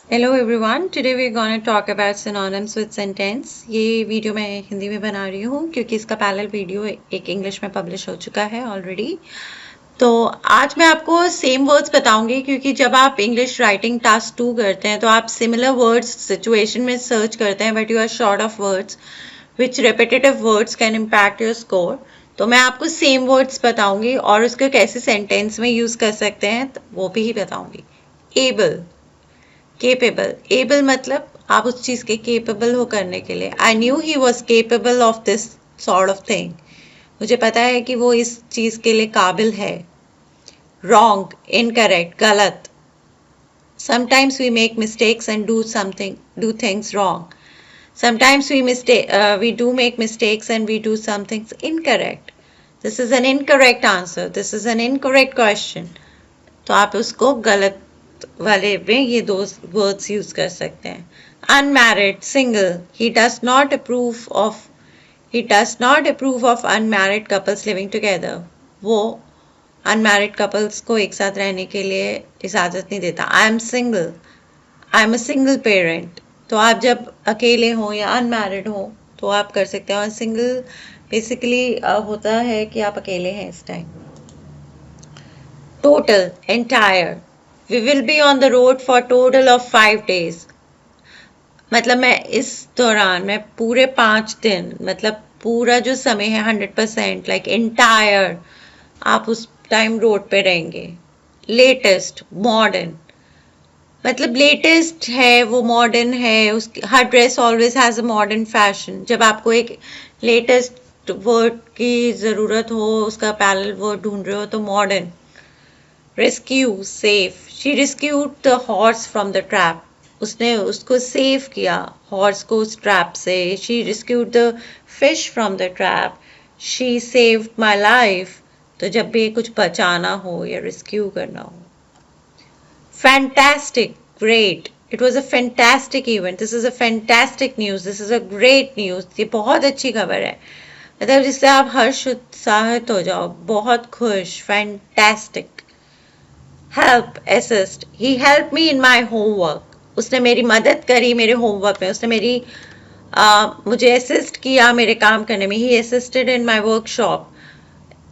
Hello everyone, today we're going to talk about synonyms with sentence. ये video मैं हिंदी में बना रही हूँ क्योंकि इसका पैरेलल वीडियो एक इंग्लिश में पब्लिश हो चुका है ऑलरेडी। तो आज मैं आपको सेम वर्ड्स बताऊंगी क्योंकि जब आप इंग्लिश राइटिंग टास्क 2 करते हैं तो आप सिमिलर वर्ड्स सिचुएशन में सर्च करते हैं but you are short of words which repetitive words can impact your score. तो मैं आपको सेम वर्ड्स बताऊंगी और उसको कैसे सेंटेंस में यूज कर सकते हैं वो भी बताऊंगी। एबल, केपेबल, एबल मतलब आप उस चीज के केपेबल हो करने के लिए। I knew he was capable of this sort of thing, मुझे पता है कि वो इस चीज के लिए काबिल है। रॉन्ग, इनकरेक्ट, गलत। Sometimes we make mistakes and do things wrong. Sometimes we do make mistakes and we do some things incorrect. This is an incorrect answer. This is an incorrect question. तो आप उसको गलत वाले में ये दो words use कर सकते हैं। Unmarried, single. He does not approve of unmarried couples living together. वो unmarried couples को एक साथ रहने के लिए इजाजत नहीं देता। I am single. I am a single parent. तो आप जब अकेले हो या अनमैरिड हो तो आप कर सकते हो। सिंगल बेसिकली होता है कि आप अकेले हैं इस time. Total, entire. We will be on the road for total of 5 days। मतलब मैं इस दौरान मैं पूरे 5 दिन मतलब पूरा जो समय है 100% लाइक एंटायर आप उस टाइम रोड पे रहेंगे। लेटेस्ट, मॉडर्न मतलब लेटेस्ट है वो मॉडर्न है, उसकी हर dress always has a modern fashion. जब आपको एक लेटेस्ट वर्ड की ज़रूरत हो, उसका पैरेलल वर्ड ढूंढ रहे हो तो modern. Rescue, safe. She rescued the horse from the trap, उसने उसको सेव किया हॉर्स को उस ट्रैप से। She rescued the fish from the trap, she saved my life. तो जब भी कुछ बचाना हो या रेस्क्यू करना हो। Fantastic, great. It was a fantastic event. This is a fantastic news. This is a great news. ये बहुत अच्छी खबर है, मतलब जिससे आप हर्ष उत्साहित हो जाओ, बहुत खुश। Fantastic. Help, assist. He helped me in my homework. उसने मेरी मदद करी मेरे होमवर्क में, उसने मुझे असिस्ट किया मेरे काम करने में। He assisted in my workshop.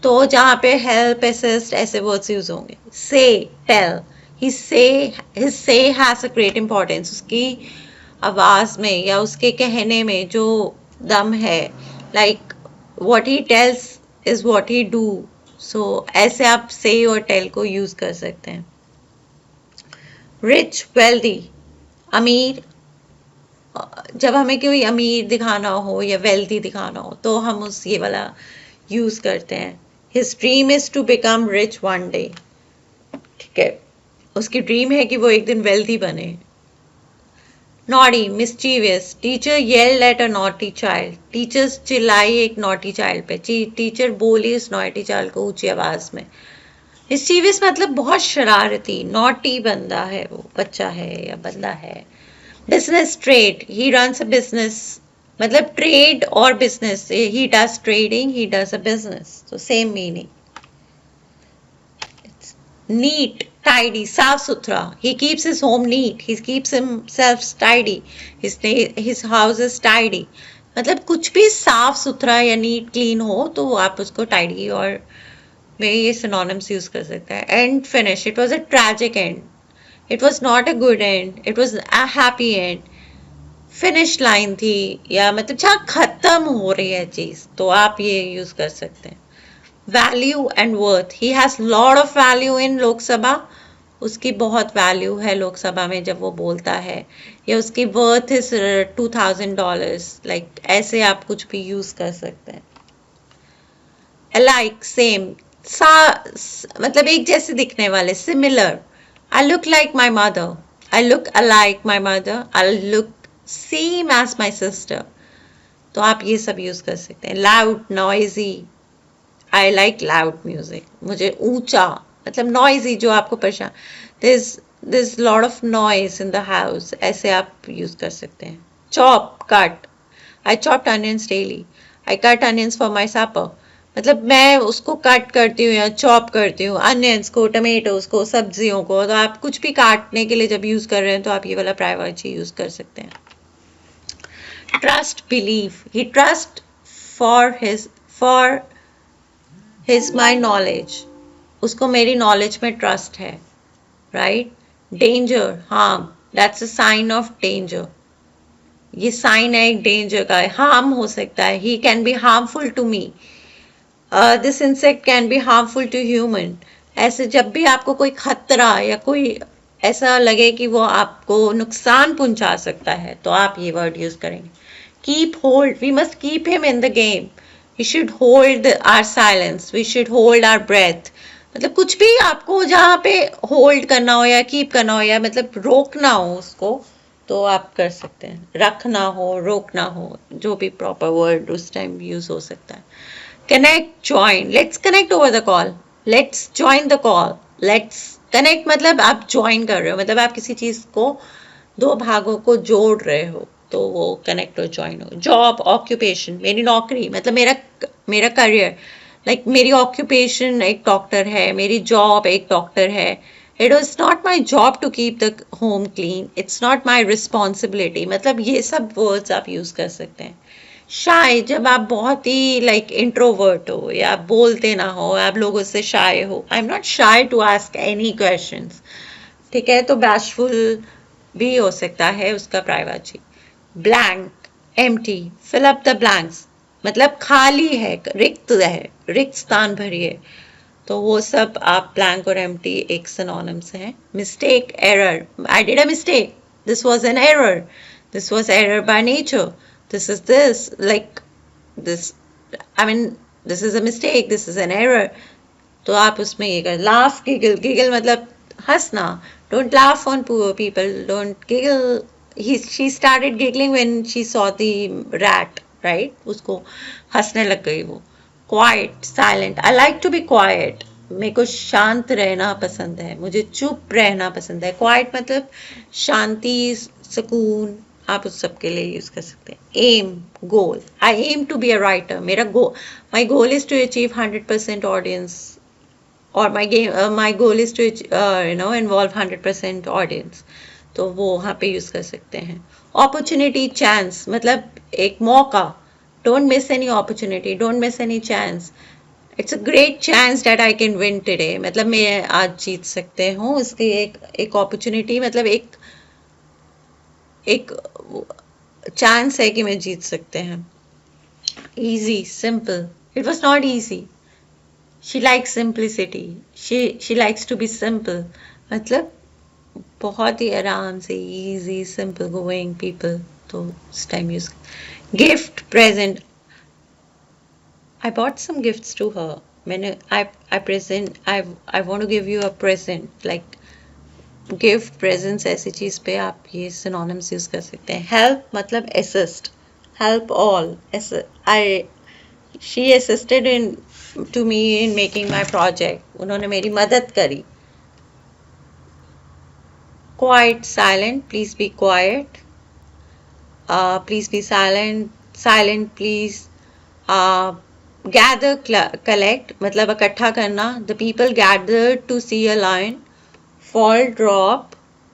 तो जहाँ पे help, assist ऐसे वर्ड्स यूज होंगे। Say, tell. His say has a great importance. उसकी आवाज में या उसके कहने में जो दम है, like what he tells is what he do. So ऐसे आप say और tell को यूज कर सकते हैं। Rich, wealthy, अमीर। जब हमें कोई अमीर दिखाना हो या wealthy दिखाना हो तो हम उस ये वाला यूज करते हैं। His dream is to become rich one day. ठीक है, उसकी ड्रीम है कि वो एक दिन वेल्थी बने। Naughty, mischievous. Teacher yelled at a naughty child, teachers चिल्लाई एक नॉटी चाइल्ड पे। टीचर बोली उस नॉटी चाइल्ड को ऊंची आवाज में। मिस्चीवियस मतलब बहुत शरारती, नॉटी बंदा है, वो बच्चा है या बंदा है। Business, trade. He runs a business, मतलब ट्रेड और business. He does trading, he does a business, तो सेम मीनिंग। नीट, tidy, साफ सुथरा। He keeps his home neat. He keeps himself tidy. His house is tidy. मतलब कुछ भी साफ सुथरा या नीट क्लीन हो तो आप उसको टाइडी और में ये सिनोनिम्स यूज कर सकते हैं। And finish, it was a tragic and, it was not a good and, it was a happy and. Finish line थी या मतलब जहाँ खत्म हो रही है चीज, तो आप ये यूज कर सकते हैं। Value and worth, he has lot of value in Lok Sabha, उसकी बहुत वैल्यू है लोकसभा में जब वो बोलता है। या उसकी वर्थ इज $2000, लाइक ऐसे आप कुछ भी यूज कर सकते हैं। अलाइक, सेम, मतलब एक जैसे दिखने वाले, similar. I look like my mother, I look alike my mother, I look same as my sister, तो आप ये सब यूज कर सकते हैं। Loud, noisy. I like loud music, मुझे ऊंचा मतलब नॉइजी जो आपको परेशान। This lot of noise in the house, ऐसे आप यूज कर सकते हैं। Chop, cut. I chopped onions daily, I cut onions for my supper, मतलब मैं उसको कट करती हूँ या चॉप करती हूँ, अनियंस को, टमेटोज को, सब्जियों को, तो आप कुछ भी काटने के लिए जब यूज कर रहे हैं तो आप ये वाला प्राइवर्ची यूज कर सकते हैं. Trust, believe, he trust for his my knowledge, उसको मेरी नॉलेज में ट्रस्ट है, right. Danger, harm, that's a sign of danger. ये साइन है एक डेंजर का, हार्म हो सकता है, he can be harmful to me, this insect can be harmful to human. ऐसे जब भी आपको कोई खतरा या कोई ऐसा लगे कि वो आपको नुकसान पहुंचा सकता है तो आप ये वर्ड यूज करेंगे. Keep hold, we must keep him in the game, we should hold our silence, we should hold our breath. मतलब कुछ भी आपको जहाँ पे होल्ड करना हो या कीप करना हो या मतलब रोकना हो उसको, तो आप कर सकते हैं. रखना हो, रोकना हो, जो भी प्रॉपर वर्ड उस टाइम यूज हो सकता है. Connect, join, let's connect over the call, let's join the call, let's connect मतलब आप ज्वाइन कर रहे हो, मतलब आप किसी चीज को, दो भागों को जोड़ रहे हो, तो वो कनेक्ट और ज्वाइन हो. जॉब, ऑक्यूपेशन, मेरी नौकरी मतलब मेरा मेरा करियर, लाइक मेरी ऑक्यूपेशन एक डॉक्टर है, मेरी जॉब एक डॉक्टर है. It was not my job to keep the home clean, it's not my responsibility. मतलब ये सब वर्ड्स आप यूज कर सकते हैं. शाय, जब आप बहुत ही लाइक इंट्रोवर्ट हो या आप बोलते ना हो, आप लोगों से शाय हो. I am not shy to ask any questions, ठीक है. तो बैशफुल भी हो सकता है उसका privacy. Blank, empty, fill up the blanks, मतलब खाली है, रिक्त है, रिक्त स्थान भरिए. तो वो सब आप ब्लैंक और एम्प्टी एक सिनोनिम्स हैं. Mistake, error, I did a mistake, this was an error, this was error by nature, this like this, I mean this is a mistake, this is an error. तो आप उसमें ये कर. Laugh, giggle, giggle मतलब हंसना. Don't laugh on poor people, don't giggle. She started giggling when she saw the rat, right, उसको हंसने लग गई वो. Quiet, silent, I like to be quiet, मेरे को शांत रहना पसंद है, मुझे चुप रहना पसंद है. क्वाइट मतलब शांति, सुकून, आप उस सब के लिए यूज कर सकते हैं. Aim, goal, I aim to be a writer, मेरा my goal is to achieve 100% audience, और my goal is to involve 100% audience. तो वो वहाँ पे यूज कर सकते हैं. अपॉर्चुनिटी, चांस, मतलब एक मौका. Don't miss any opportunity, don't miss any chance. It's a great chance that I can win today, मतलब मैं आज जीत सकते हूँ, इसकी एक अपॉर्चुनिटी, मतलब एक चांस है कि मैं जीत सकते हैं. Easy, simple, it was not easy. She likes simplicity, she likes to be simple, मतलब बहुत ही आराम से, इजी, सिंपल गोइंग पीपल. तो उस time use. Gift, present, I bought some gifts to her, मैंने I want to give you a present, like gift, presents, ऐसी चीज पे आप ये सिनोनिम्स यूज कर सकते हैं. हेल्प मतलब assist, help all, I she assisted in to me in making my project, उन्होंने मेरी मदद करी. Quiet, silent, please be quiet, please be silent, silent please. Gather, collect मतलब इकट्ठा करना. The people gather to see a lion. Fall, drop,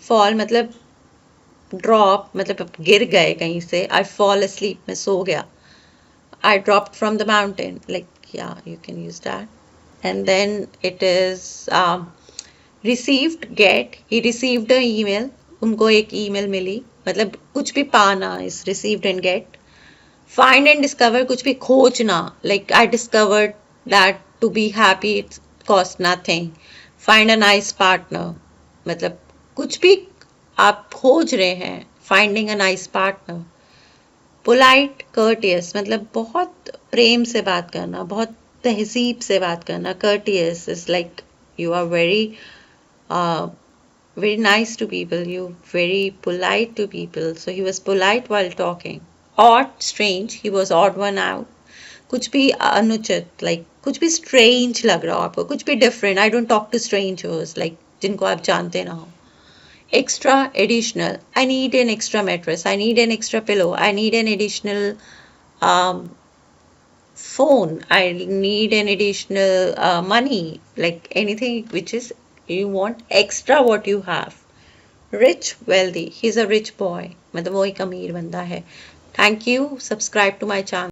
fall मतलब drop मतलब गिर गए कहीं से. आई फॉल asleep, मैं सो गया. I dropped from the mountain, like yeah, you can use that. And then it is received, get, he received a email, उनको एक email मिली, मतलब कुछ भी पाना is received and get. Find and discover, कुछ भी खोजना, like I discovered that to be happy it cost nothing. Find a nice partner, मतलब कुछ भी आप खोज रहे हैं, finding a nice partner. Polite, courteous मतलब बहुत प्रेम से बात करना, बहुत तहजीब से बात करना. Courteous is like you are very nice to people, you very polite to people, so he was polite while talking. Odd, strange, he was odd one out. कुछ भी अनुचित, like कुछ भी strange लग रहा हो आपको, कुछ भी different. I don't talk to strangers, like जिनको आप जानते ना हो. Extra, additional, I need an extra mattress, I need an extra pillow, I need an additional phone, I need an additional money, like anything which is you want extra what you have. Rich, wealthy, he's a rich boy, मतलब वो एक अमीर बंदा है. Thank you, subscribe to my channel.